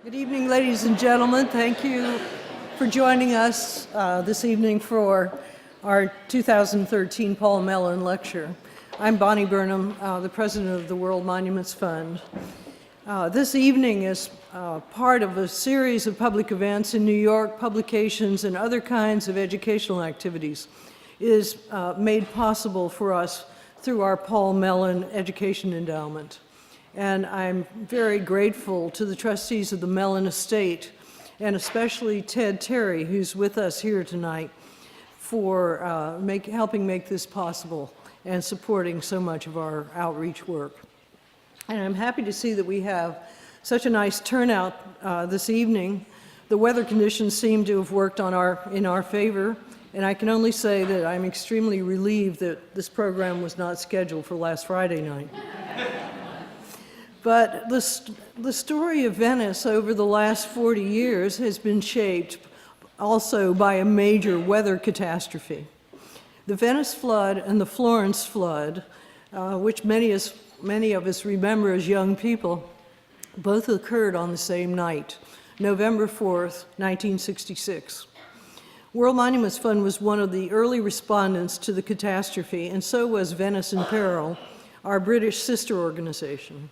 Good evening, ladies and gentlemen. Thank you for joining us this evening for our 2013 Paul Mellon Lecture. I'm Bonnie Burnham, the president of the World Monuments Fund. This evening is part of a series of public events in New York, publications, and other kinds of educational activities. It is made possible for us through our Paul Mellon Education Endowment. And I'm very grateful to the trustees of the Mellon Estate, and especially Ted Terry, who's with us here tonight, for helping make this possible and supporting so much of our outreach work. And I'm happy to see that we have such a nice turnout this evening. The weather conditions seem to have worked in our favor, and I can only say that I'm extremely relieved that this program was not scheduled for last Friday night. But the story of Venice over the last 40 years has been shaped also by a major weather catastrophe. The Venice flood and the Florence flood, which many of us remember as young people, both occurred on the same night, November 4th, 1966. World Monuments Fund was one of the early respondents to the catastrophe, and so was Venice in Peril, our British sister organization.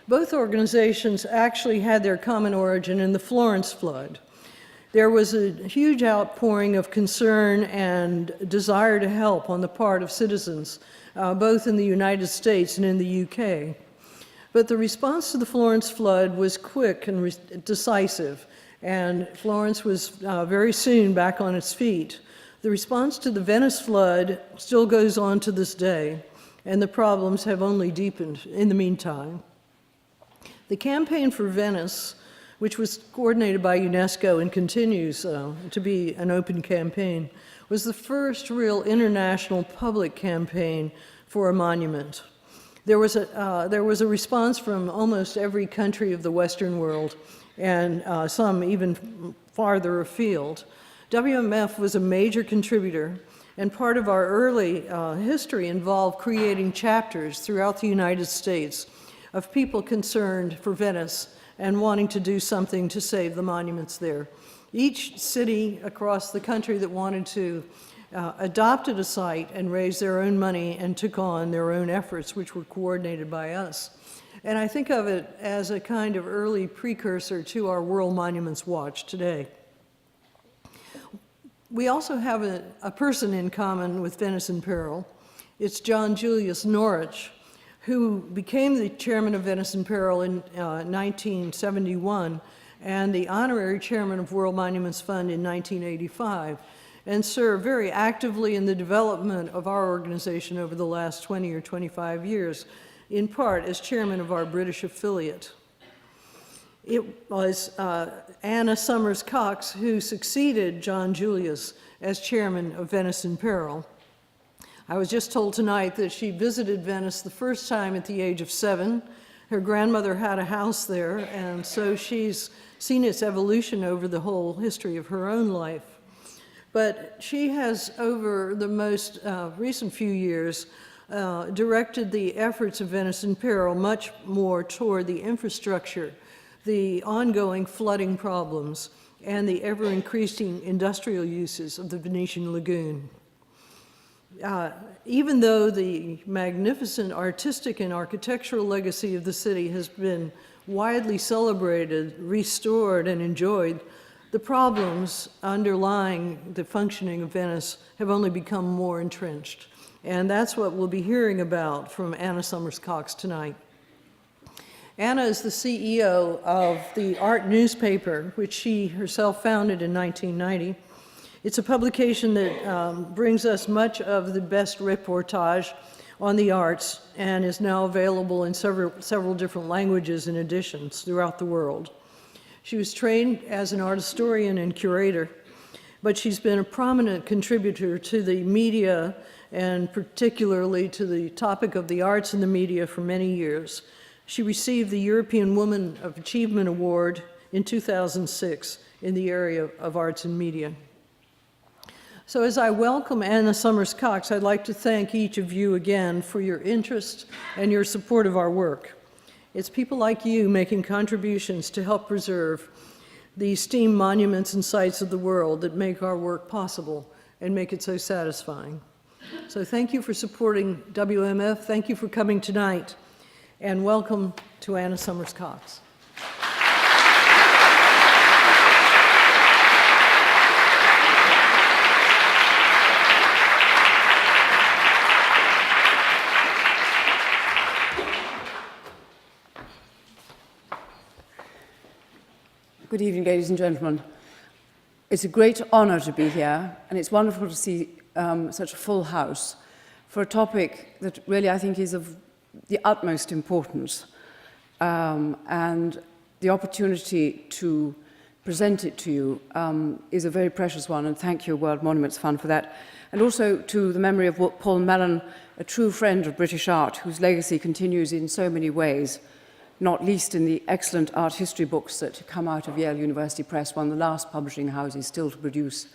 Both organizations actually had their common origin in the Florence flood. There was a huge outpouring of concern and desire to help on the part of citizens, both in the United States and in the UK. But the response to the Florence flood was quick and decisive, and Florence was very soon back on its feet. The response to the Venice flood still goes on to this day, and the problems have only deepened in the meantime. The campaign for Venice, which was coordinated by UNESCO and continues to be an open campaign, was the first real international public campaign for a monument. There was a response from almost every country of the Western world, and some even farther afield. WMF was a major contributor, and part of our early history involved creating chapters throughout the United States of people concerned for Venice and wanting to do something to save the monuments there. Each city across the country that wanted to adopted a site and raised their own money and took on their own efforts, which were coordinated by us. And I think of it as a kind of early precursor to our World Monuments Watch today. We also have a person in common with Venice in Peril. It's John Julius Norwich, who became the chairman of Venice in Peril in 1971 and the honorary chairman of World Monuments Fund in 1985, and served very actively in the development of our organization over the last 20 or 25 years, in part as chairman of our British affiliate. It was Anna Summers Cox who succeeded John Julius as chairman of Venice in Peril. I was just told tonight that she visited Venice the first time at the age of 7. Her grandmother had a house there, and so she's seen its evolution over the whole history of her own life. But she has, over the most recent few years, directed the efforts of Venice in Peril much more toward the infrastructure, the ongoing flooding problems, and the ever-increasing industrial uses of the Venetian lagoon. Even though the magnificent artistic and architectural legacy of the city has been widely celebrated, restored, and enjoyed, the problems underlying the functioning of Venice have only become more entrenched. And that's what we'll be hearing about from Anna Summers Cox tonight. Anna is the CEO of the Art newspaper, which she herself founded in 1990. It's a publication that brings us much of the best reportage on the arts and is now available in several different languages and editions throughout the world. She was trained as an art historian and curator, but she's been a prominent contributor to the media and particularly to the topic of the arts and the media for many years. She received the European Woman of Achievement Award in 2006 in the area of arts and media. So as I welcome Anna Summers Cox, I'd like to thank each of you again for your interest and your support of our work. It's people like you making contributions to help preserve the esteemed monuments and sites of the world that make our work possible and make it so satisfying. So thank you for supporting WMF. Thank you for coming tonight. And welcome to Anna Summers Cox. Good evening, ladies and gentlemen. It's a great honor to be here, and it's wonderful to see such a full house for a topic that really I think is of the utmost importance, and the opportunity to present it to you is a very precious one, and thank you, World Monuments Fund, for that. And also to the memory of Paul Mellon, a true friend of British art, whose legacy continues in so many ways, not least in the excellent art history books that come out of Yale University Press, one of the last publishing houses still to produce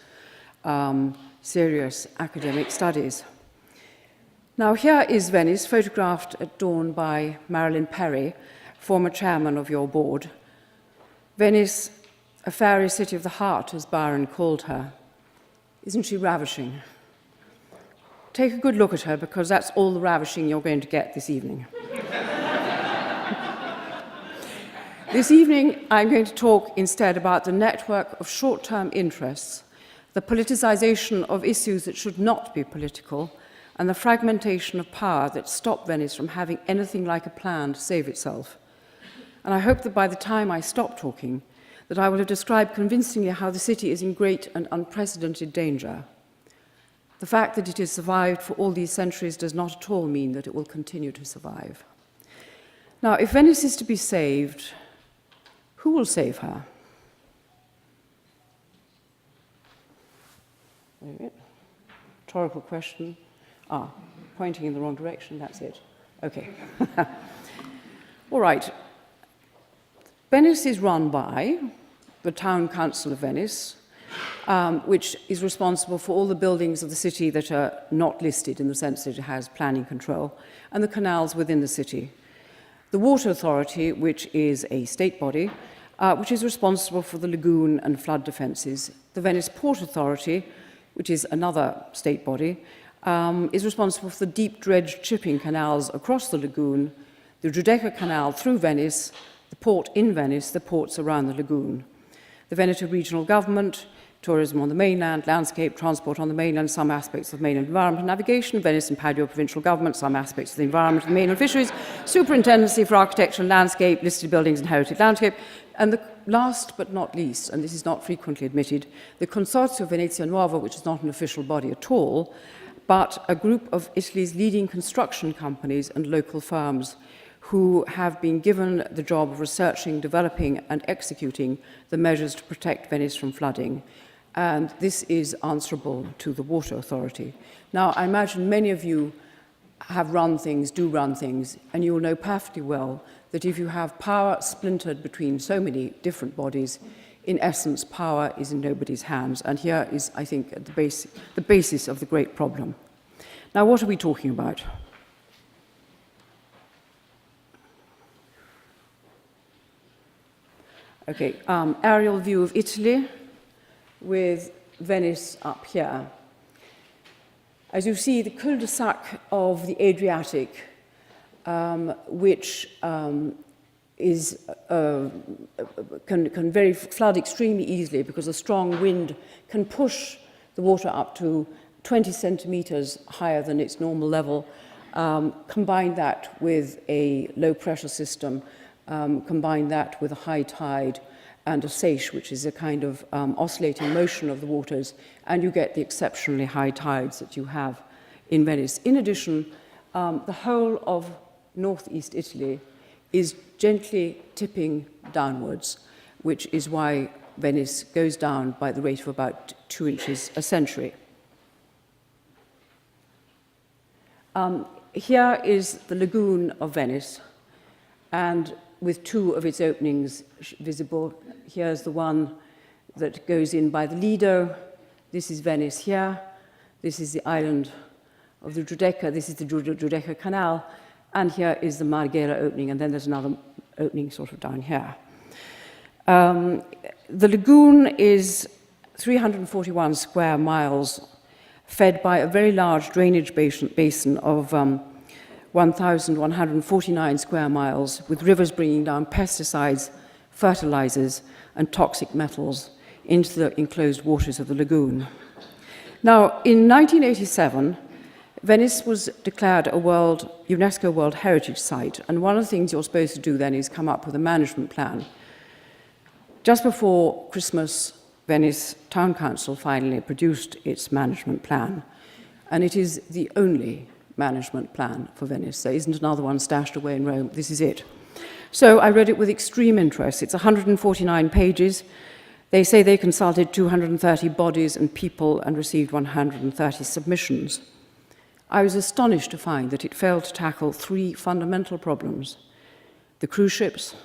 serious academic studies. Now here is Venice, photographed at dawn by Marilyn Perry, former chairman of your board. Venice, a fairy city of the heart, as Byron called her. Isn't she ravishing? Take a good look at her, because that's all the ravishing you're going to get this evening. This evening, I'm going to talk instead about the network of short-term interests, the politicization of issues that should not be political, and the fragmentation of power that stopped Venice from having anything like a plan to save itself. And I hope that by the time I stop talking, that I will have described convincingly how the city is in great and unprecedented danger. The fact that it has survived for all these centuries does not at all mean that it will continue to survive. Now, if Venice is to be saved, who will save her? Rhetorical question. Pointing in the wrong direction, that's it. Okay. All right. Venice is run by the Town Council of Venice, which is responsible for all the buildings of the city that are not listed in the sense that it has planning control, and the canals within the city. The Water Authority, which is a state body, which is responsible for the lagoon and flood defences. The Venice Port Authority, which is another state body, is responsible for the deep dredged shipping canals across the lagoon, the Giudecca Canal through Venice, the port in Venice, the ports around the lagoon. The Veneto Regional Government, tourism on the mainland, landscape, transport on the mainland, some aspects of mainland environment and navigation, Venice and Palladio Provincial Government, some aspects of the environment and mainland fisheries, Superintendency for Architecture and Landscape, listed buildings and heritage landscape, and the last but not least, and this is not frequently admitted, the Consorzio Venezia Nuova, which is not an official body at all, but a group of Italy's leading construction companies and local firms who have been given the job of researching, developing, and executing the measures to protect Venice from flooding. And this is answerable to the Water Authority. Now, I imagine many of you have run things, do run things, and you will know perfectly well that if you have power splintered between so many different bodies, in essence, power is in nobody's hands. And here is, I think, at the basis of the great problem. Now, what are we talking about? Okay, aerial view of Italy with Venice up here. As you see, the cul-de-sac of the Adriatic, which can flood extremely easily because a strong wind can push the water up to 20 centimeters higher than its normal level. Combine that with a low-pressure system, combine that with a high tide and a seiche, which is a kind of oscillating motion of the waters, and you get the exceptionally high tides that you have in Venice. In addition, the whole of northeast Italy is gently tipping downwards, which is why Venice goes down by the rate of about 2 inches a century. Here is the lagoon of Venice, and with 2 of its openings visible. Here's the one that goes in by the Lido. This is Venice here. This is the island of the Giudecca. This is the Giudecca Canal. and here is the Marghera opening, and then there's another opening sort of down here. The lagoon is 341 square miles, fed by a very large drainage basin of 1,149 square miles, with rivers bringing down pesticides, fertilizers, and toxic metals into the enclosed waters of the lagoon. Now, in 1987, Venice was declared a UNESCO World Heritage Site, and one of the things you're supposed to do then is come up with a management plan. Just before Christmas, Venice Town Council finally produced its management plan, and it is the only management plan for Venice. There isn't another one stashed away in Rome. This is it. So I read it with extreme interest. It's 149 pages. They say they consulted 230 bodies and people and received 130 submissions. I was astonished to find that it failed to tackle three fundamental problems: the cruise ships,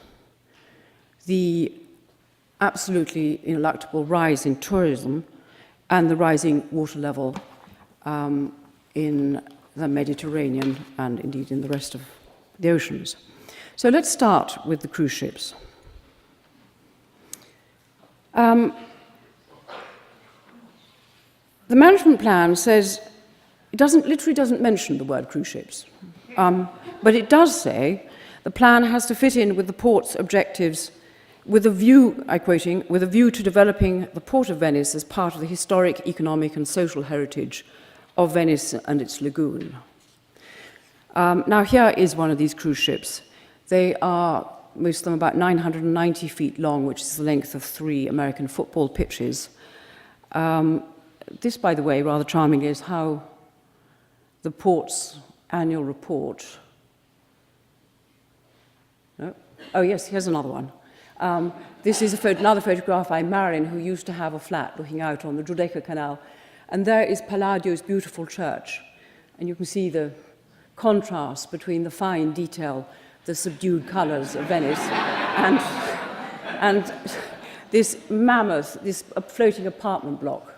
the absolutely ineluctable rise in tourism, and the rising water level in the Mediterranean and indeed in the rest of the oceans. So let's start with the cruise ships. The management plan says, it literally doesn't mention the word cruise ships, but it does say the plan has to fit in with the port's objectives with a view, I'm quoting, with a view to developing the Port of Venice as part of the historic, economic and social heritage of Venice and its lagoon. Now here is one of these cruise ships. They are, most of them, about 990 feet long, which is the length of 3 American football pitches. This, by the way, rather charming, is how the port's annual report. No? Oh yes, here's another one. This is another photograph by Marin, who used to have a flat looking out on the Giudecca Canal. And there is Palladio's beautiful church. And you can see the contrast between the fine detail, the subdued colors of Venice, and this mammoth, this floating apartment block.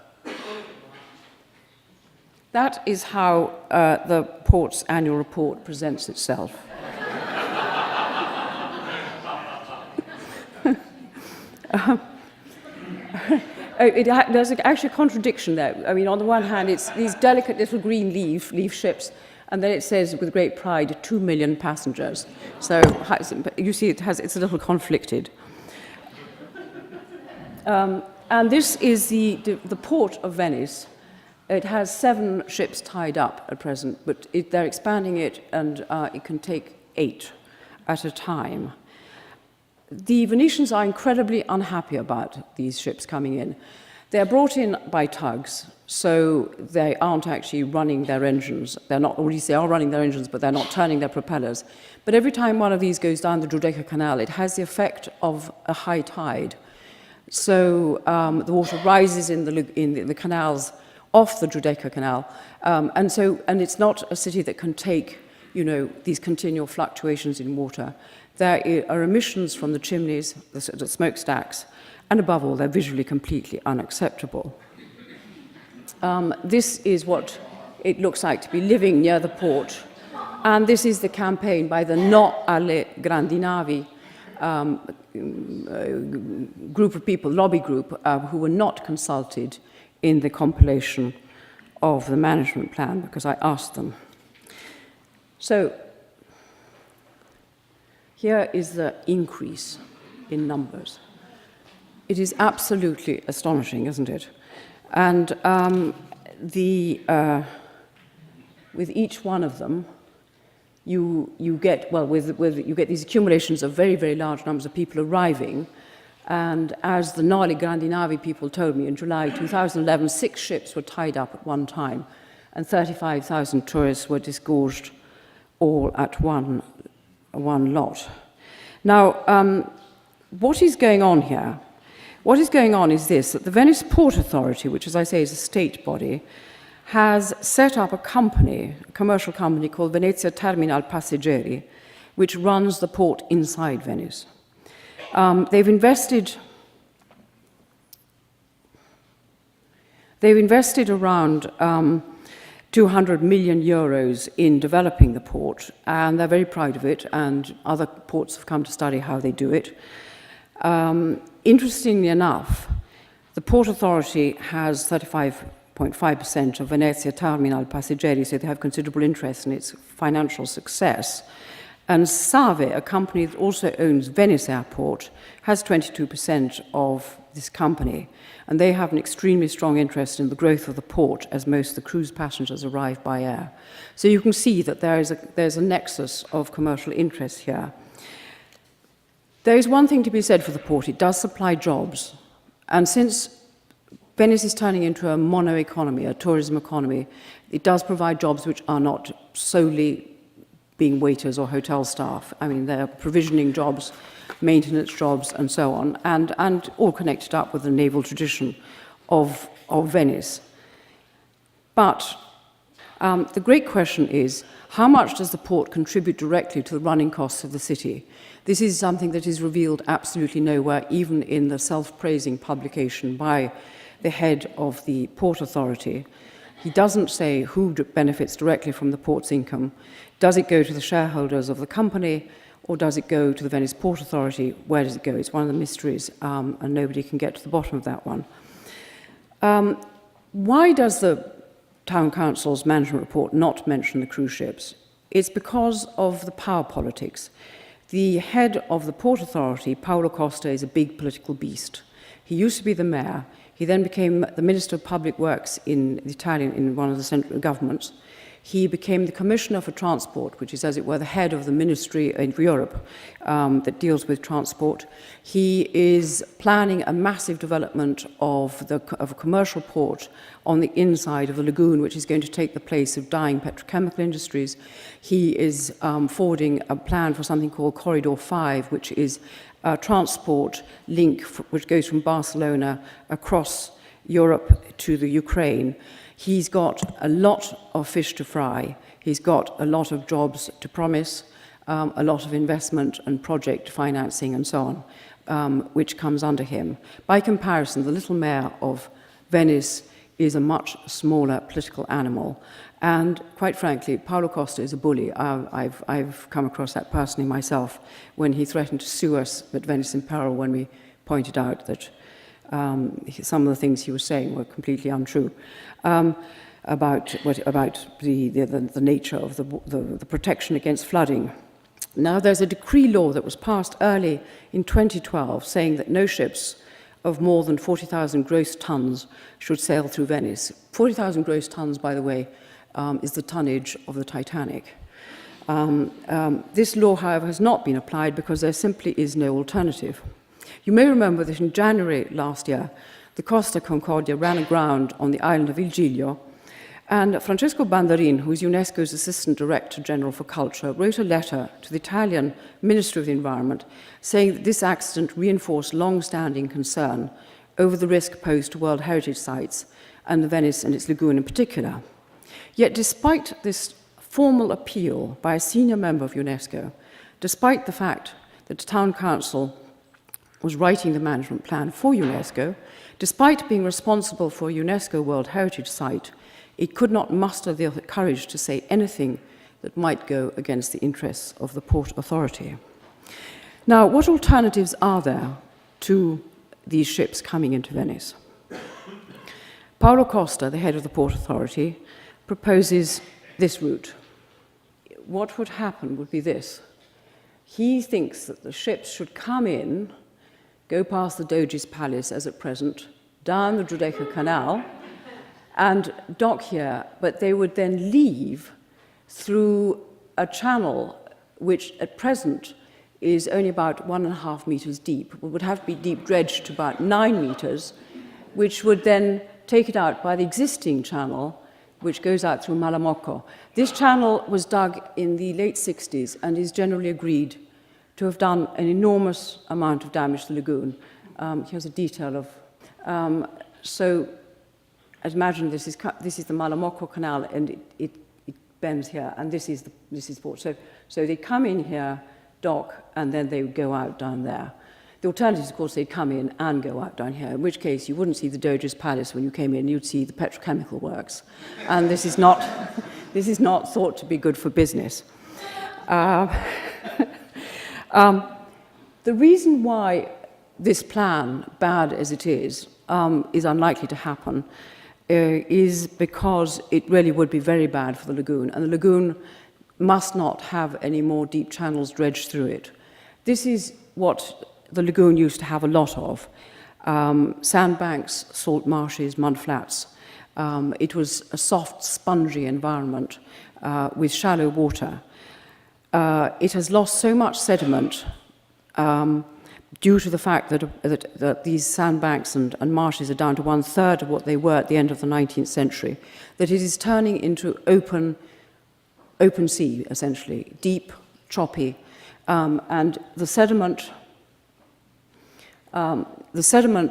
That is how the port's annual report presents itself. There's actually a contradiction there. I mean, on the one hand, it's these delicate little green leaf ships, and then it says with great pride, 2 million passengers. So you see, it's a little conflicted. And this is the port of Venice. It has 7 ships tied up at present, but they're expanding it, and it can take 8 at a time. The Venetians are incredibly unhappy about these ships coming in. They're brought in by tugs, so they aren't actually running their engines. They're not, or at least they are running their engines, but they're not turning their propellers. But every time one of these goes down the Giudecca Canal, it has the effect of a high tide. So the water rises in the canals off the Giudecca Canal, and it's not a city that can take, these continual fluctuations in water. There are emissions from the chimneys, the smokestacks, and above all, they're visually completely unacceptable. This is what it looks like to be living near the port, and this is the campaign by the No alle Grandi Navi group of people, lobby group, who were not consulted in the compilation of the management plan, because I asked them. So here is the increase in numbers. It is absolutely astonishing, isn't it? And with each one of them, you get these accumulations of very, very large numbers of people arriving. And as the Noli Grandi Navi people told me, in July 2011, 6 ships were tied up at one time, and 35,000 tourists were disgorged all at one lot. Now, what is going on here? What is going on is this, that the Venice Port Authority, which, as I say, is a state body, has set up a company, a commercial company called Venezia Terminal Passeggeri, which runs the port inside Venice. They've invested around 200 million euros in developing the port, and they're very proud of it, and other ports have come to study how they do it. Interestingly enough, the Port Authority has 35.5% of Venezia Terminal Passeggeri, so they have considerable interest in its financial success. And Save, a company that also owns Venice Airport, has 22% of this company. And they have an extremely strong interest in the growth of the port, as most of the cruise passengers arrive by air. So you can see that there's a nexus of commercial interest here. There is one thing to be said for the port. It does supply jobs. And since Venice is turning into a mono economy, a tourism economy, it does provide jobs which are not solely being waiters or hotel staff. I mean, they're provisioning jobs, maintenance jobs, and so on, and all connected up with the naval tradition of Venice. But the great question is, how much does the port contribute directly to the running costs of the city? This is something that is revealed absolutely nowhere, even in the self-praising publication by the head of the Port Authority. He doesn't say who benefits directly from the port's income. Does it go to the shareholders of the company, or does it go to the Venice Port Authority? Where does it go? It's one of the mysteries, and nobody can get to the bottom of that one. Why does the Town Council's management report not mention the cruise ships? It's because of the power politics. The head of the Port Authority, Paolo Costa, is a big political beast. He used to be the mayor. He then became the Minister of Public Works in one of the central governments. He became the Commissioner for Transport, which is, as it were, the head of the ministry in Europe that deals with transport. He is planning a massive development of a commercial port on the inside of the lagoon, which is going to take the place of dying petrochemical industries. He is forwarding a plan for something called Corridor 5, which is a transport link which goes from Barcelona across Europe to the Ukraine. He's got a lot of fish to fry. He's got a lot of jobs to promise, a lot of investment and project financing and so on, which comes under him. By comparison, the little mayor of Venice is a much smaller political animal. And quite frankly, Paolo Costa is a bully. I've come across that personally myself when he threatened to sue us at Venice in Peril when we pointed out that some of the things he was saying were completely untrue about the nature of the protection against flooding. Now, there's a decree law that was passed early in 2012 saying that no ships of more than 40,000 gross tons should sail through Venice. 40,000 gross tons, by the way, is the tonnage of the Titanic. This law, however, has not been applied because there simply is no alternative. You may remember that in January last year, the Costa Concordia ran aground on the island of Il Giglio, and Francesco Bandarin, who is UNESCO's Assistant Director General for Culture, wrote a letter to the Italian Minister of the Environment saying that this accident reinforced long-standing concern over the risk posed to World Heritage Sites and the Venice and its lagoon in particular. Yet despite this formal appeal by a senior member of UNESCO, despite the fact that the Town Council was writing the management plan for UNESCO, despite being responsible for a UNESCO World Heritage Site, it could not muster the courage to say anything that might go against the interests of the Port Authority. Now, what alternatives are there to these ships coming into Venice? Paolo Costa, the head of the Port Authority, proposes this route. What would happen would be this. He thinks that the ships should come in, go past the Doge's Palace as at present, down the Giudecca Canal, and dock here, but they would then leave through a channel which at present is only about 1.5 meters deep. It would have to be deep dredged to about 9 meters, which would then take it out by the existing channel, which goes out through Malamocco. This channel was dug in the late 60s and is generally agreed to have done an enormous amount of damage to the lagoon. Here's a detail of... so, as imagine this is the Malamocco Canal, and it bends here, and this is the port. So they come in here, dock, and then they would go out down there. The alternative is, of course, they'd come in and go out down here, in which case you wouldn't see the Doge's Palace when you came in, you'd see the petrochemical works. And this is not thought to be good for business. The reason why this plan, bad as it is unlikely to happen, is because it really would be very bad for the lagoon, and the lagoon must not have any more deep channels dredged through it. This is what the lagoon used to have a lot of: sandbanks, salt marshes, mudflats. It was a soft, spongy environment with shallow water. It has lost so much sediment due to the fact that these sandbanks and marshes are down to 1/3 of what they were at the end of the 19th century, that it is turning into open sea, essentially, deep, choppy, and the sediment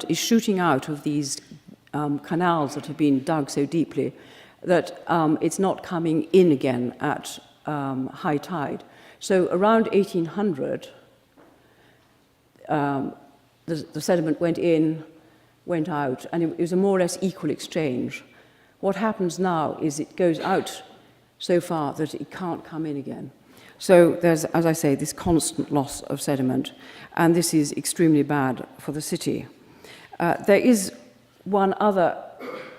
is shooting out of these canals that have been dug so deeply that it's not coming in again at high tide. So around 1800, the sediment went in, went out, and it was a more or less equal exchange. What happens now is it goes out so far that it can't come in again. So there's, as I say, this constant loss of sediment, and this is extremely bad for the city. There is one other,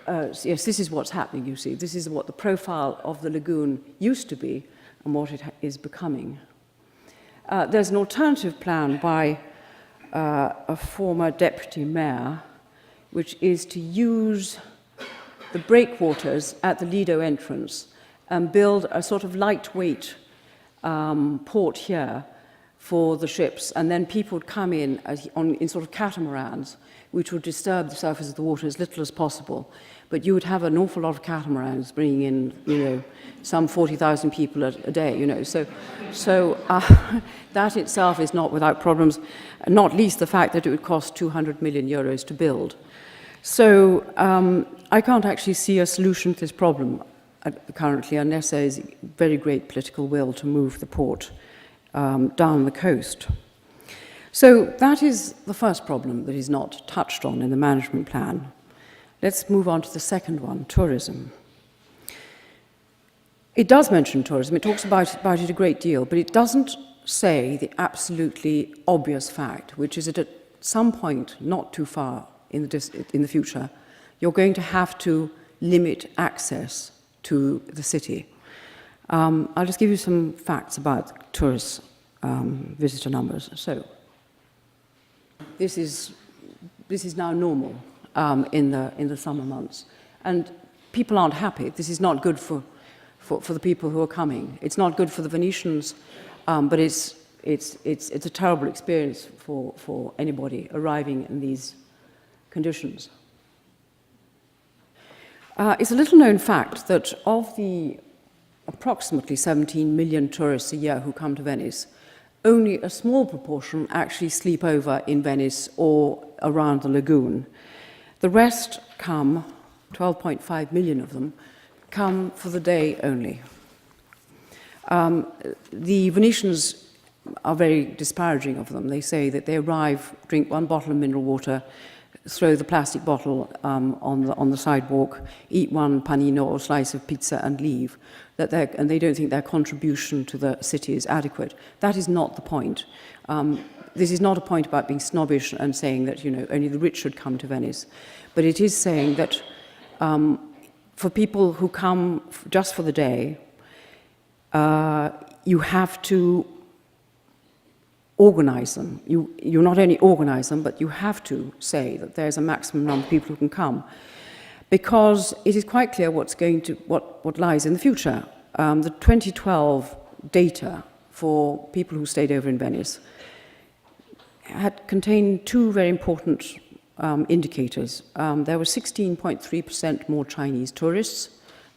yes, this is what's happening, you see. This is what the profile of the lagoon used to be and what it is becoming. There's an alternative plan by a former deputy mayor, which is to use the breakwaters at the Lido entrance and build a sort of lightweight port here for the ships, and then people would come in in sort of catamarans, which would disturb the surface of the water as little as possible. But you would have an awful lot of catamarans bringing in, some 40,000 people a day, So that itself is not without problems, not least the fact that it would cost 200 million euros to build. So I can't actually see a solution to this problem currently, unless there is very great political will to move the port down the coast. So that is the first problem that is not touched on in the management plan. Let's move on to the second one, tourism. It does mention tourism, it talks about it a great deal, but it doesn't say the absolutely obvious fact, which is that at some point, not too far in the future, you're going to have to limit access to the city. I'll just give you some facts about tourist visitor numbers. So, this is now normal in the summer months, and people aren't happy. This is not good for the people who are coming. It's not good for the Venetians, but it's a terrible experience for anybody arriving in these conditions. It's a little-known fact that of the approximately 17 million tourists a year who come to Venice, only a small proportion actually sleep over in Venice or around the lagoon. The rest come, 12.5 million of them, come for the day only. The Venetians are very disparaging of them. They say that they arrive, drink one bottle of mineral water, throw the plastic bottle on the sidewalk, eat one panino or slice of pizza and leave, and they don't think their contribution to the city is adequate. That is not the point. This is not a point about being snobbish and saying that only the rich should come to Venice, but it is saying that for people who come just for the day, you have to organize them. You not only organize them, but you have to say that there's a maximum number of people who can come, because it is quite clear what lies in the future. The 2012 data for people who stayed over in Venice had contained two very important indicators. There were 16.3% more Chinese tourists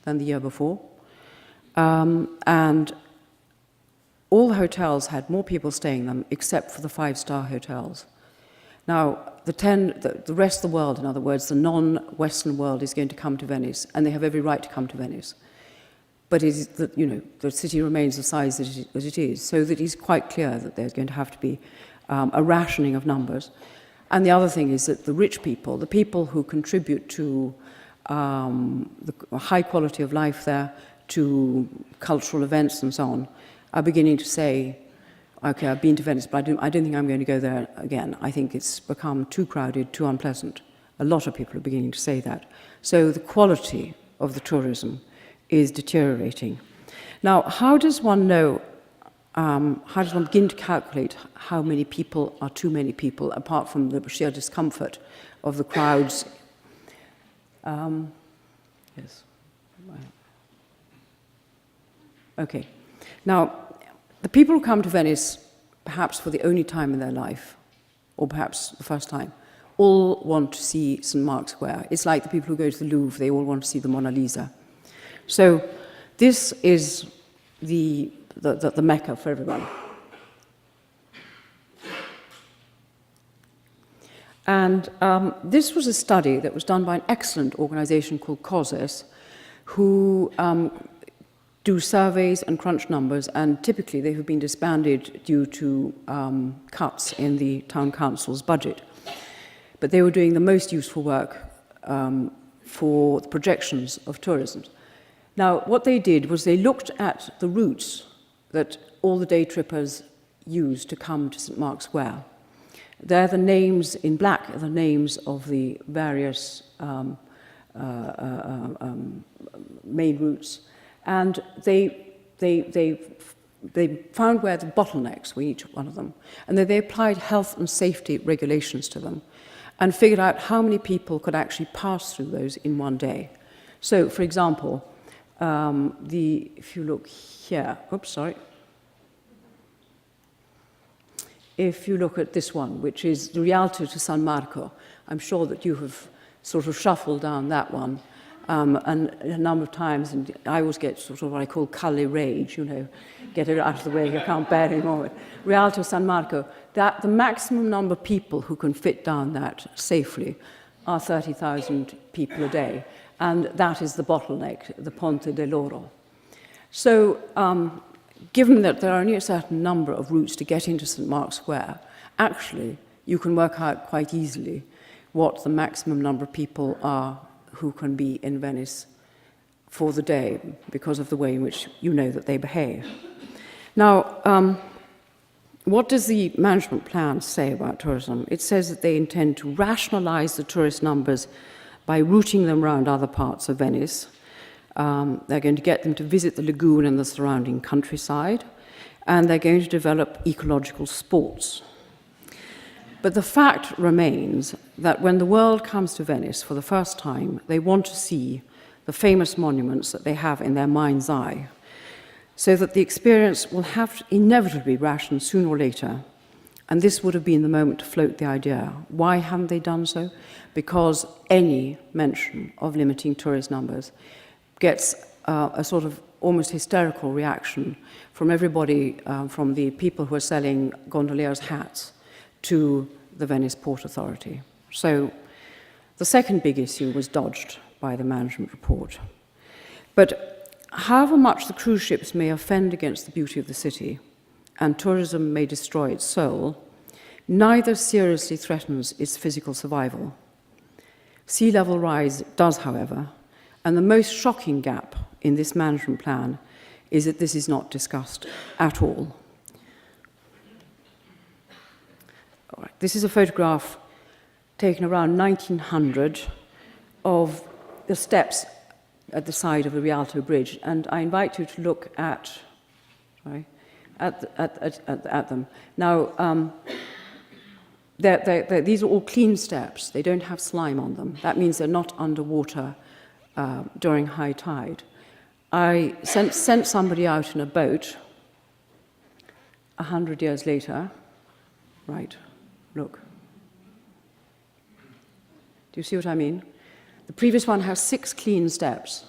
than the year before, and all the hotels had more people staying in them except for the 5-star hotels. Now, the rest of the world, in other words, the non-Western world, is going to come to Venice, and they have every right to come to Venice. But the city remains the size that it is, so that it is quite clear that there's going to have to be a rationing of numbers. And the other thing is that the rich people, the people who contribute to the high quality of life there, to cultural events and so on, are beginning to say, okay, I've been to Venice, but I don't think I'm going to go there again. I think it's become too crowded, too unpleasant. A lot of people are beginning to say that. So the quality of the tourism is deteriorating. Now, how does one know, how does one begin to calculate how many people are too many people, apart from the sheer discomfort of the crowds? Yes. Okay. Now, the people who come to Venice, perhaps for the only time in their life, or perhaps the first time, all want to see St. Mark's Square. It's like the people who go to the Louvre, they all want to see the Mona Lisa. So this is the Mecca for everyone. And this was a study that was done by an excellent organization called CAUSES, who do surveys and crunch numbers, and typically they have been disbanded due to cuts in the town council's budget. But they were doing the most useful work for the projections of tourism. Now, what they did was they looked at the routes that all the day trippers use to come to St. Mark's Square. They're the names, in black, are the names of the various main routes. And they found where the bottlenecks were, each one of them. And then they applied health and safety regulations to them and figured out how many people could actually pass through those in one day. So, for example, if you look here, oops, sorry. If you look at this one, which is the Rialto to San Marco, I'm sure that you have sort of shuffled down that one and a number of times, and I always get sort of what I call Calle rage, you know, get it out of the way, I can't bear it anymore. Rialto San Marco, that the maximum number of people who can fit down that safely are 30,000 people a day, and that is the bottleneck, the Ponte dell'Oro. So, given that there are only a certain number of routes to get into St. Mark's Square, actually, you can work out quite easily what the maximum number of people are who can be in Venice for the day because of the way in which you know that they behave. Now, what does the management plan say about tourism? It says that they intend to rationalize the tourist numbers by routing them around other parts of Venice. They're going to get them to visit the Laguna and the surrounding countryside, and they're going to develop ecological sports. But the fact remains that when the world comes to Venice for the first time, they want to see the famous monuments that they have in their mind's eye, so that the experience will have to inevitably ration sooner or later. And this would have been the moment to float the idea. Why haven't they done so? Because any mention of limiting tourist numbers gets a sort of almost hysterical reaction from everybody, from the people who are selling gondoliers' hats to the Venice Port Authority. So the second big issue was dodged by the management report. But however much the cruise ships may offend against the beauty of the city and tourism may destroy its soul, neither seriously threatens its physical survival. Sea level rise does, however, and the most shocking gap in this management plan is that this is not discussed at all. All right, this is a photograph taken around 1900 of the steps at the side of the Rialto Bridge, and I invite you to look at them. Now, these are all clean steps. They don't have slime on them. That means they're not underwater during high tide. I sent somebody out in a boat 100 years later. Right, look. Do you see what I mean? The previous one has 6 clean steps.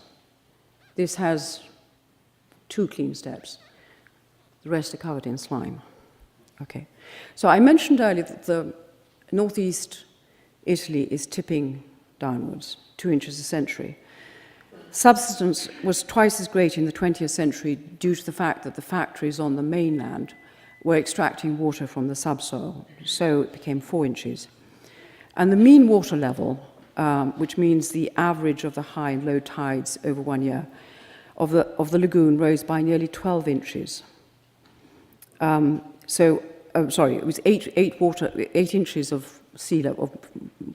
This has 2 clean steps. The rest are covered in slime. Okay. So I mentioned earlier that the northeast Italy is tipping downwards, 2 inches a century. Subsidence was twice as great in the 20th century due to the fact that the factories on the mainland were extracting water from the subsoil, so it became 4 inches. And the mean water level, which means the average of the high and low tides over 1 year, of the lagoon rose by nearly 12 inches. It was 8 inches of sea level, of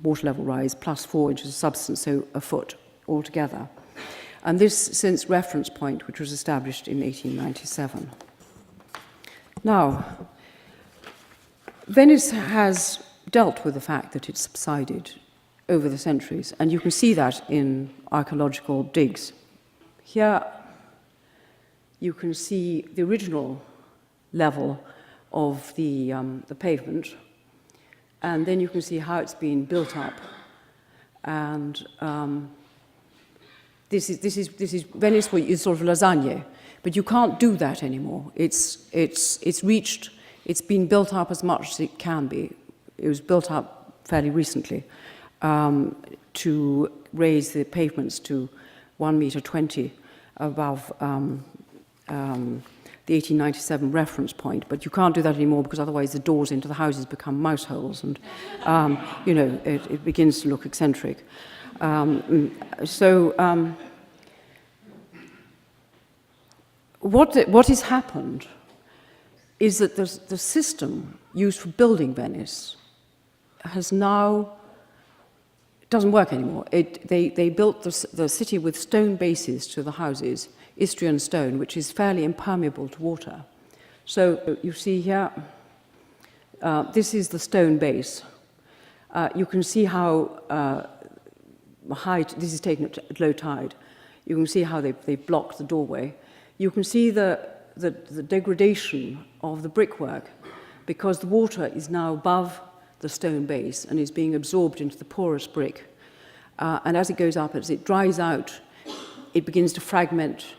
water level rise, plus 4 inches of substance, so a foot altogether. And this since reference point, which was established in 1897. Now, Venice has dealt with the fact that it subsided over the centuries, and you can see that in archaeological digs. Here, you can see the original level of the pavement, and then you can see how it's been built up. And this is Venice, where it's sort of lasagne, but you can't do that anymore. It's been built up as much as it can be. It was built up fairly recently to raise the pavements to 1.20 meters above the 1897 reference point, but you can't do that anymore because otherwise the doors into the houses become mouse holes, and it begins to look eccentric. What has happened is that the system used for building Venice doesn't work anymore. They built the city with stone bases to the houses, Istrian stone, which is fairly impermeable to water. So you see here, this is the stone base. You can see how this is taken at low tide. You can see how they blocked the doorway. You can see the degradation of the brickwork because the water is now above the stone base and is being absorbed into the porous brick. And as it goes up, as it dries out, it begins to fragment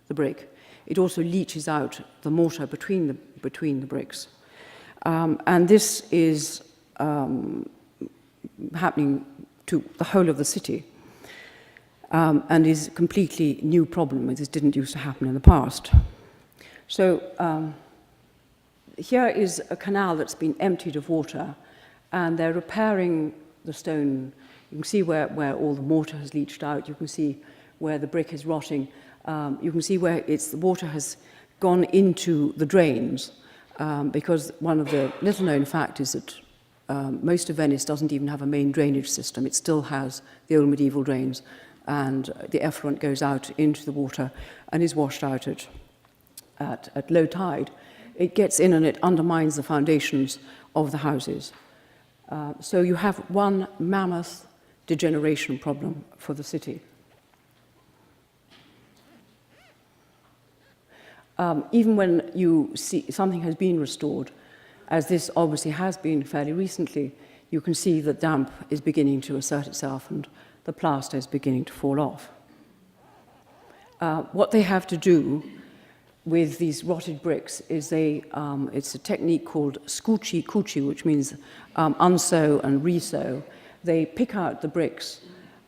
the brick. It also leaches out the mortar between the bricks. And this is happening to the whole of the city and is a completely new problem. This didn't used to happen in the past. So here is a canal that's been emptied of water, and they're repairing the stone. You can see where all the mortar has leached out. You can see where the brick is rotting. You can see where the water has gone into the drains, because one of the little-known facts is that most of Venice doesn't even have a main drainage system. It still has the old medieval drains, and the effluent goes out into the water and is washed out at low tide. It gets in and it undermines the foundations of the houses. So you have one mammoth degeneration problem for the city. Even when you see something has been restored, as this obviously has been fairly recently, you can see that damp is beginning to assert itself and the plaster is beginning to fall off. What they have to do with these rotted bricks is it's a technique called scuci cuci, which means unsew and resew. They pick out the bricks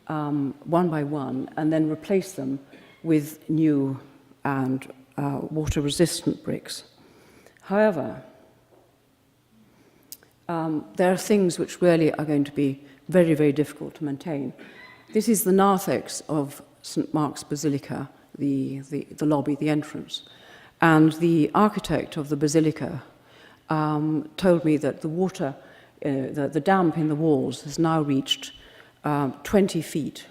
one by one and then replace them with new and water-resistant bricks. However, there are things which really are going to be very, very difficult to maintain. This is the narthex of St. Mark's Basilica, the lobby, the entrance. And the architect of the basilica told me that the water, the damp in the walls has now reached 20 feet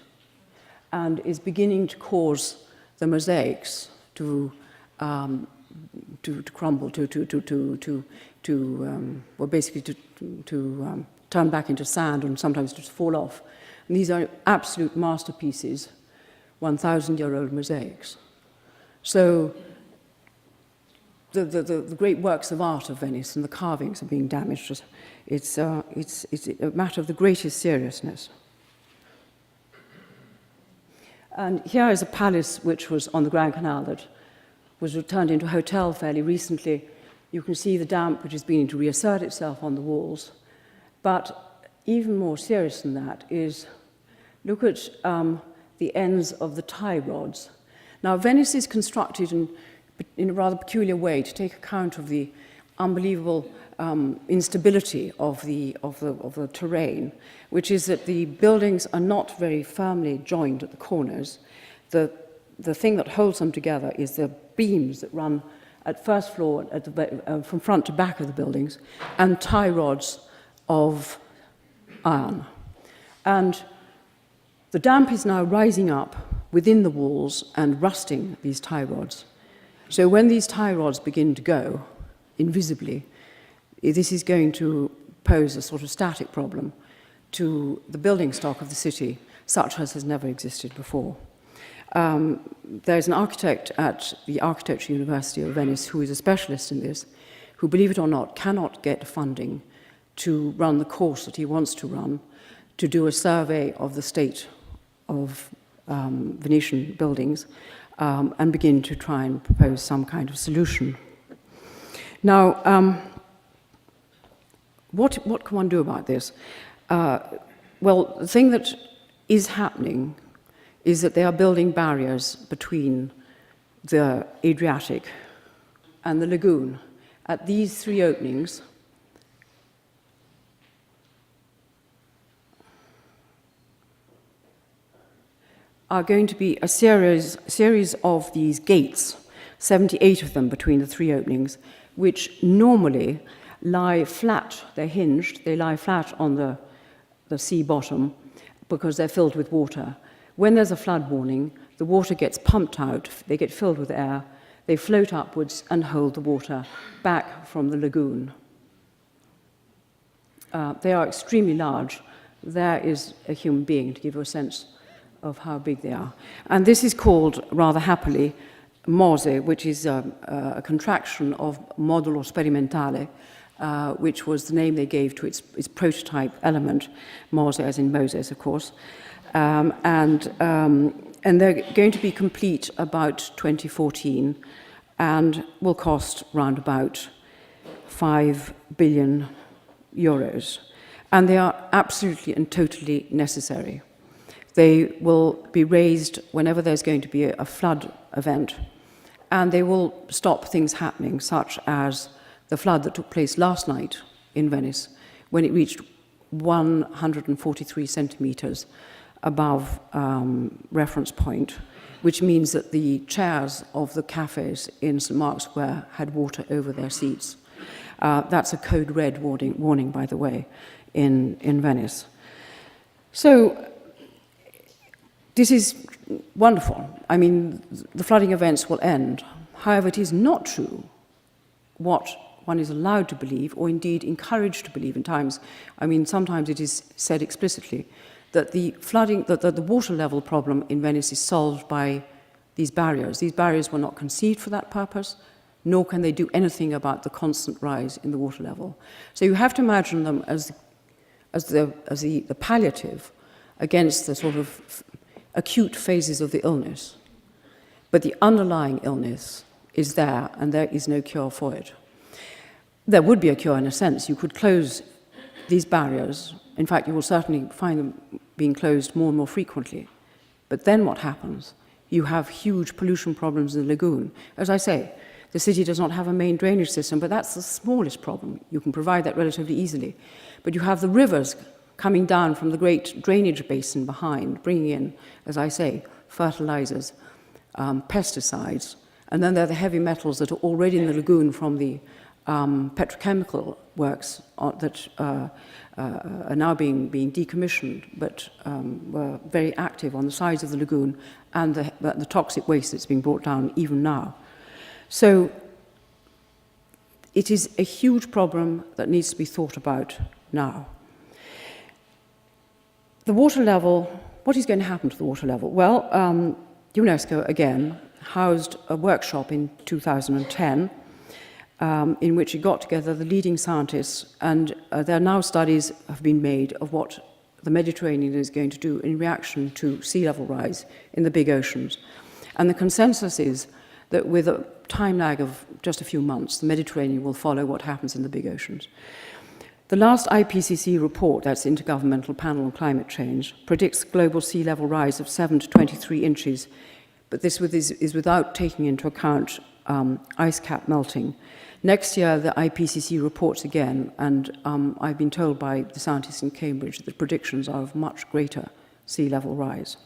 and is beginning to cause the mosaics to crumble, to turn back into sand and sometimes to fall off. And these are absolute masterpieces, 1,000-year-old mosaics. So the great works of art of Venice and the carvings are being damaged. It's a matter of the greatest seriousness. And here is a palace which was on the Grand Canal that was turned into a hotel fairly recently. You can see the damp which is beginning to reassert itself on the walls. But even more serious than that is, look at the ends of the tie rods. Now, Venice is constructed in a rather peculiar way to take account of the unbelievable instability of the terrain, which is that the buildings are not very firmly joined at the corners. The thing that holds them together is the beams that run at first floor, from front to back of the buildings, and tie rods of iron. And the damp is now rising up within the walls and rusting these tie rods. So when these tie rods begin to go, invisibly, this is going to pose a sort of static problem to the building stock of the city, such as has never existed before. There's an architect at the Architecture University of Venice who is a specialist in this, who, believe it or not, cannot get funding to run the course that he wants to run, to do a survey of the state of Venetian buildings and begin to try and propose some kind of solution. Now, what can one do about this? Well, the thing that is happening is that they are building barriers between the Adriatic and the lagoon. At these three openings, are going to be a series of these gates, 78 of them between the three openings, which normally lie flat, they're hinged, they lie flat on the sea bottom because they're filled with water. When there's a flood warning, the water gets pumped out, they get filled with air, they float upwards and hold the water back from the lagoon. They are extremely large. There is a human being to give you a sense of how big they are. And this is called, rather happily, MOSE, which is a contraction of modulo sperimentale, which was the name they gave to its prototype element, MOSE as in Moses, of course. And they're going to be complete about 2014 and will cost round about 5 billion euros. And they are absolutely and totally necessary. They will be raised whenever there's going to be a flood event, and they will stop things happening, such as the flood that took place last night in Venice, when it reached 143 centimeters above reference point, which means that the chairs of the cafes in St. Mark's Square had water over their seats. That's a code red warning, by the way, in Venice. So this is wonderful. I mean, the flooding events will end. However, it is not true what one is allowed to believe, or indeed encouraged to believe in times. I mean, sometimes it is said explicitly that the flooding, that the water level problem in Venice is solved by these barriers. These barriers were not conceived for that purpose, nor can they do anything about the constant rise in the water level. So you have to imagine them as the palliative against the sort of acute phases of the illness. But the underlying illness is there, and there is no cure for it. There would be a cure in a sense. You could close these barriers. In fact, you will certainly find them being closed more and more frequently. But then what happens? You have huge pollution problems in the lagoon. As I say, the city does not have a main drainage system, but that's the smallest problem. You can provide that relatively easily. But you have the rivers coming down from the great drainage basin behind, bringing in, as I say, fertilizers, pesticides, and then there are the heavy metals that are already in the lagoon from the petrochemical works that are now being decommissioned, but were very active on the sides of the lagoon, and the toxic waste that's being brought down even now. So it is a huge problem that needs to be thought about now. The water level, what is going to happen to the water level? Well, UNESCO, again, housed a workshop in 2010 in which it got together the leading scientists, and there are now studies have been made of what the Mediterranean is going to do in reaction to sea level rise in the big oceans. And the consensus is that with a time lag of just a few months, the Mediterranean will follow what happens in the big oceans. The last IPCC report, that's Intergovernmental Panel on Climate Change, predicts global sea level rise of 7 to 23 inches, but this is without taking into account ice cap melting. Next year, the IPCC reports again, and I've been told by the scientists in Cambridge that the predictions are of much greater sea level rise.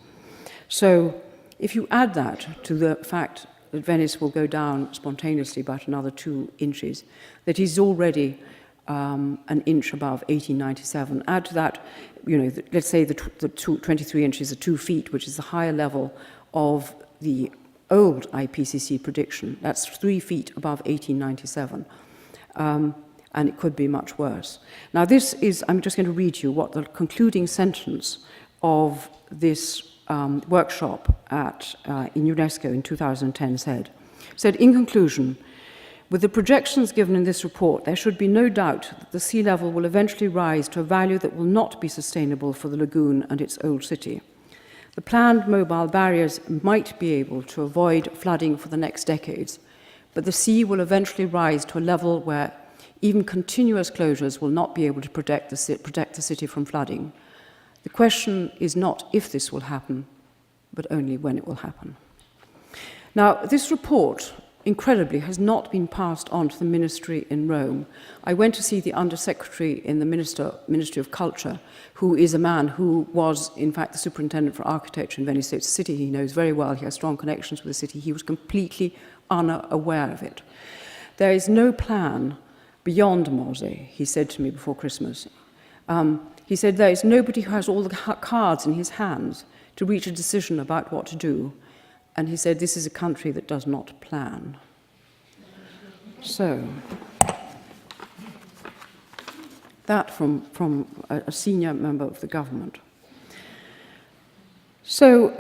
So if you add that to the fact that Venice will go down spontaneously about another 2 inches, that is already an inch above 1897. Add to that, let's say the 23 inches are 2 feet, which is the higher level of the old IPCC prediction. That's 3 feet above 1897. And it could be much worse. Now this is, I'm just going to read you what the concluding sentence of this workshop in UNESCO in 2010 said. It said, in conclusion, with the projections given in this report, there should be no doubt that the sea level will eventually rise to a value that will not be sustainable for the lagoon and its old city. The planned mobile barriers might be able to avoid flooding for the next decades, but the sea will eventually rise to a level where even continuous closures will not be able to protect the city from flooding. The question is not if this will happen, but only when it will happen. Now, this report, incredibly, has not been passed on to the ministry in Rome. I went to see the Undersecretary in the Ministry of Culture, who is a man who was, in fact, the superintendent for architecture in Venice. So it's a city he knows very well. He has strong connections with the city. He was completely unaware of it. There is no plan beyond Mose, he said to me before Christmas. He said, there is nobody who has all the cards in his hands to reach a decision about what to do. And he said, this is a country that does not plan. So, that from a senior member of the government. So,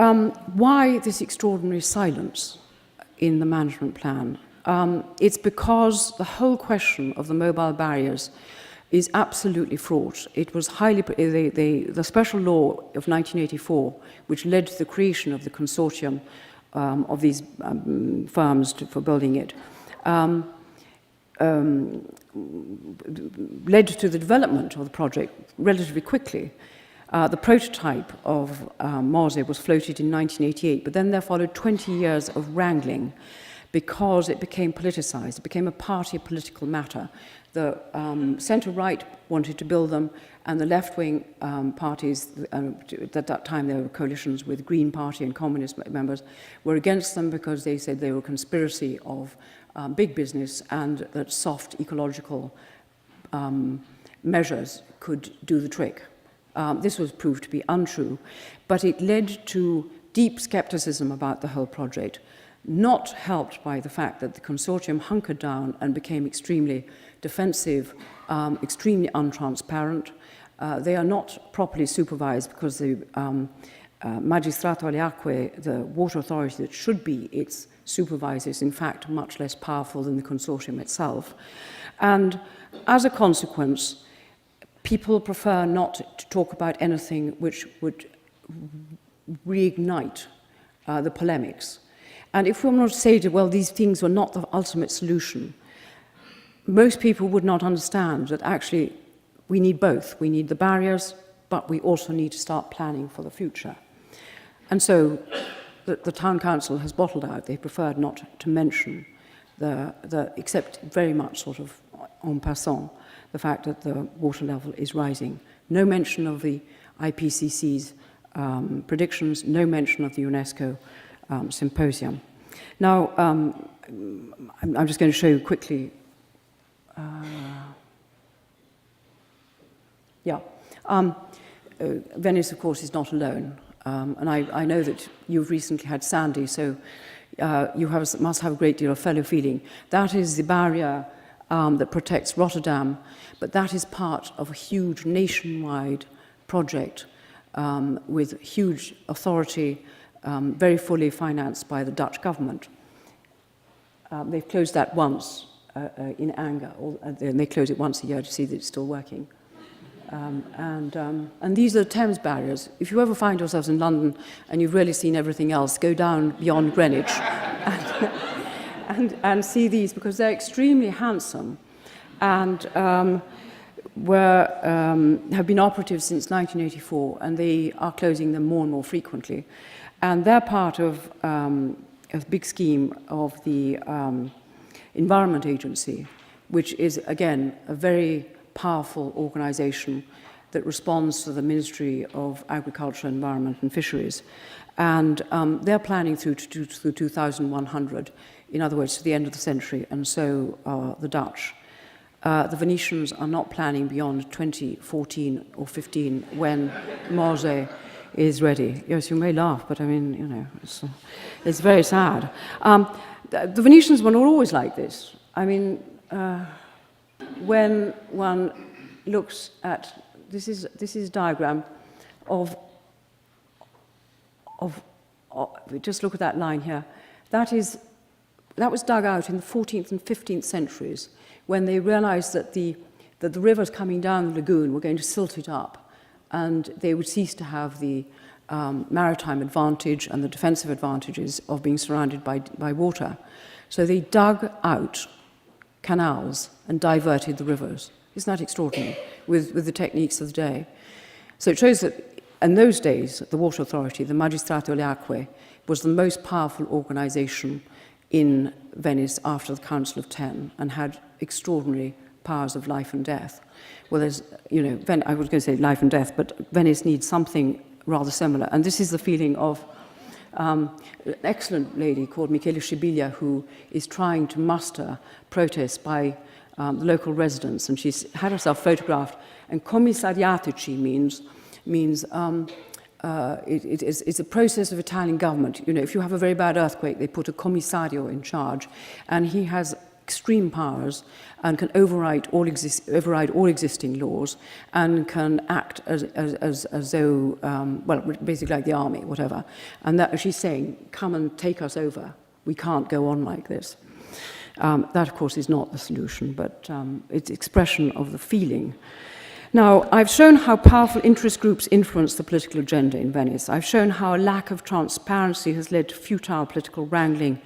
why this extraordinary silence in the management plan? It's because the whole question of the mobile barriers is absolutely fraught. It was the special law of 1984, which led to the creation of the consortium of these firms for building it, led to the development of the project relatively quickly. The prototype of Mose was floated in 1988, but then there followed 20 years of wrangling because it became politicized. It became a party political matter. The centre-right wanted to build them, and the left-wing parties, at that time there were coalitions with Green Party and Communist members, were against them because they said they were a conspiracy of big business and that soft ecological measures could do the trick. This was proved to be untrue, but it led to deep skepticism about the whole project, not helped by the fact that the consortium hunkered down and became extremely defensive, extremely untransparent. They are not properly supervised because the Magistrato alle Acque, the water authority that should be its supervisor, is in fact much less powerful than the consortium itself. And as a consequence, people prefer not to talk about anything which would reignite the polemics. And if we were not to say, well, these things were not the ultimate solution, most people would not understand that actually we need both. We need the barriers, but we also need to start planning for the future. And so the town council has bottled out. They preferred not to mention except very much sort of en passant, the fact that the water level is rising. No mention of the IPCC's predictions, no mention of the UNESCO symposium. Now, I'm just going to show you quickly. Venice, of course, is not alone. And I know that you've recently had Sandy, so you must have a great deal of fellow feeling. That is the barrier that protects Rotterdam, but that is part of a huge nationwide project with huge authority, very fully financed by the Dutch government. They've closed that once in anger, and they close it once a year to see that it's still working. And these are the Thames barriers. If you ever find yourselves in London and you've really seen everything else, go down beyond Greenwich and see these, because they're extremely handsome and have been operative since 1984, and they are closing them more and more frequently. And they're part of a big scheme of the Environment Agency, which is, again, a very powerful organization that responds to the Ministry of Agriculture, Environment and Fisheries. And they're planning through 2100, in other words, to the end of the century, and so are the Dutch. The Venetians are not planning beyond 2014 or 15 when Mose is ready. Yes, you may laugh, but I mean, you know, it's very sad. The Venetians were not always like this. I mean, when one looks at this is a diagram of just look at that line here. That was dug out in the 14th and 15th centuries when they realized that the rivers coming down the lagoon were going to silt it up, and they would cease to have the maritime advantage and the defensive advantages of being surrounded by water. So they dug out canals and diverted the rivers. Isn't that extraordinary, with the techniques of the day? So it shows that in those days, the Water Authority, the Magistrato alle Acque, was the most powerful organization in Venice after the Council of Ten and had extraordinary powers of life and death. Well, there's, you know, I was going to say life and death, but Venice needs something rather similar. And this is the feeling of an excellent lady called Michele Scibilia, who is trying to muster protests by the local residents, and she's had herself photographed. And commissariatici means it's a process of Italian government. You know, if you have a very bad earthquake, they put a commissario in charge, and he has extreme powers and can override all existing laws and can act as though, well, basically like the army, whatever. And that she's saying, come and take us over. We can't go on like this. That, of course, is not the solution, but it's expression of the feeling. Now, I've shown how powerful interest groups influence the political agenda in Venice. I've shown how a lack of transparency has led to futile political wrangling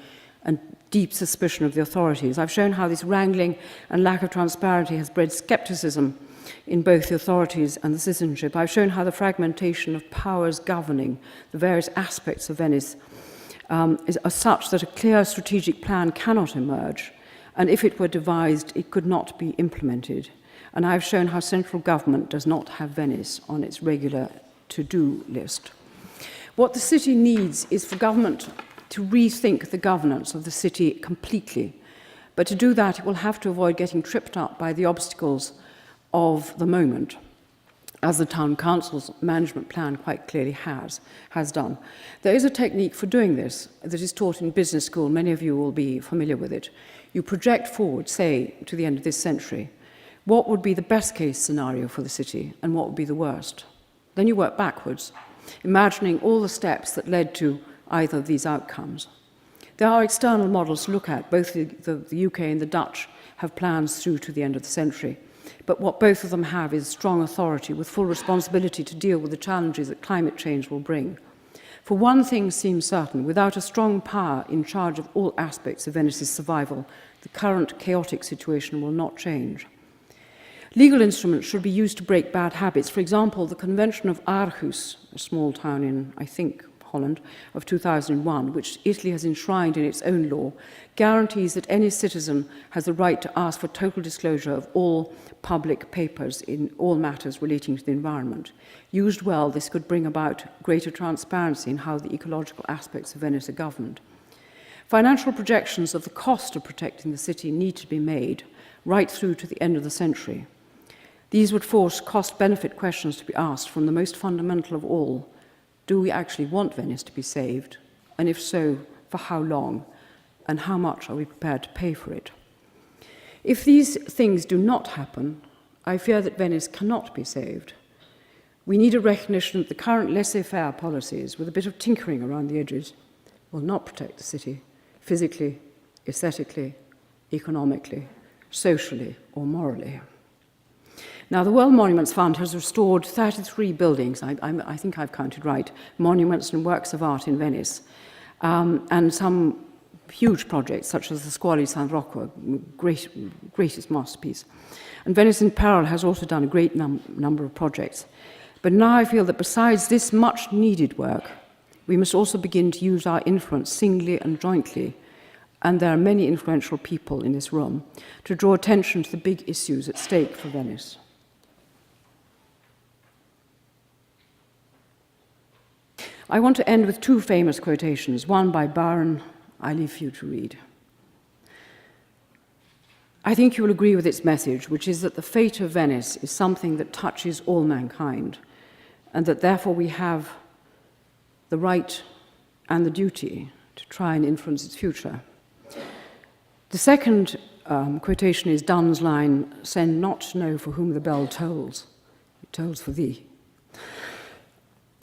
and deep suspicion of the authorities. I've shown how this wrangling and lack of transparency has bred skepticism in both the authorities and the citizenship. I've shown how the fragmentation of powers governing the various aspects of Venice are such that a clear strategic plan cannot emerge, and if it were devised, it could not be implemented. And I've shown how central government does not have Venice on its regular to-do list. What the city needs is for government to rethink the governance of the city completely. But to do that, it will have to avoid getting tripped up by the obstacles of the moment, as the town council's management plan quite clearly has done. There is a technique for doing this that is taught in business school. Many of you will be familiar with it. You project forward, say, to the end of this century. What would be the best case scenario for the city and what would be the worst? Then you work backwards, imagining all the steps that led to either of these outcomes. There are external models to look at. Both the UK and the Dutch have plans through to the end of the century. But what both of them have is strong authority with full responsibility to deal with the challenges that climate change will bring. For one thing seems certain: without a strong power in charge of all aspects of Venice's survival, the current chaotic situation will not change. Legal instruments should be used to break bad habits. For example, the Convention of Aarhus, a small town in, I think, Holland, of 2001, which Italy has enshrined in its own law, guarantees that any citizen has the right to ask for total disclosure of all public papers in all matters relating to the environment. Used well, this could bring about greater transparency in how the ecological aspects of Venice are governed. Financial projections of the cost of protecting the city need to be made right through to the end of the century. These would force cost-benefit questions to be asked from the most fundamental of all: do we actually want Venice to be saved? And if so, for how long? And how much are we prepared to pay for it? If these things do not happen, I fear that Venice cannot be saved. We need a recognition that the current laissez-faire policies, with a bit of tinkering around the edges, will not protect the city physically, aesthetically, economically, socially, or morally. Now, the World Monuments Fund has restored 33 buildings, I think I've counted right, monuments and works of art in Venice, and some huge projects, such as the Scuole San Rocco, greatest masterpiece. And Venice in Parallel has also done a great number of projects. But now I feel that besides this much needed work, we must also begin to use our influence singly and jointly and there are many influential people in this room, to draw attention to the big issues at stake for Venice. I want to end with two famous quotations, one by Byron, I leave for you to read. I think you will agree with its message, which is that the fate of Venice is something that touches all mankind, and that therefore we have the right and the duty to try and influence its future. The second quotation is Donne's line, "Send not to know for whom the bell tolls, it tolls for thee."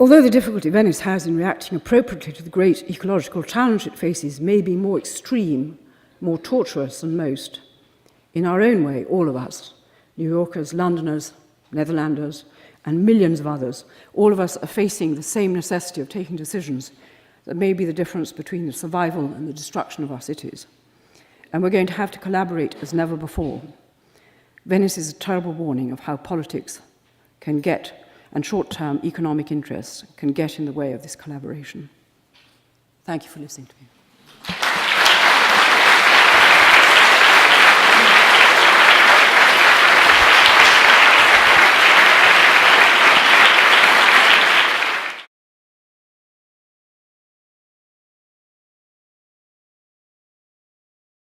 Although the difficulty Venice has in reacting appropriately to the great ecological challenge it faces may be more extreme, more tortuous than most, in our own way, all of us, New Yorkers, Londoners, Netherlanders, and millions of others, all of us are facing the same necessity of taking decisions that may be the difference between the survival and the destruction of our cities. And we're going to have to collaborate as never before. Venice is a terrible warning of how politics can get, and short-term economic interests can get in the way of this collaboration. Thank you for listening to me.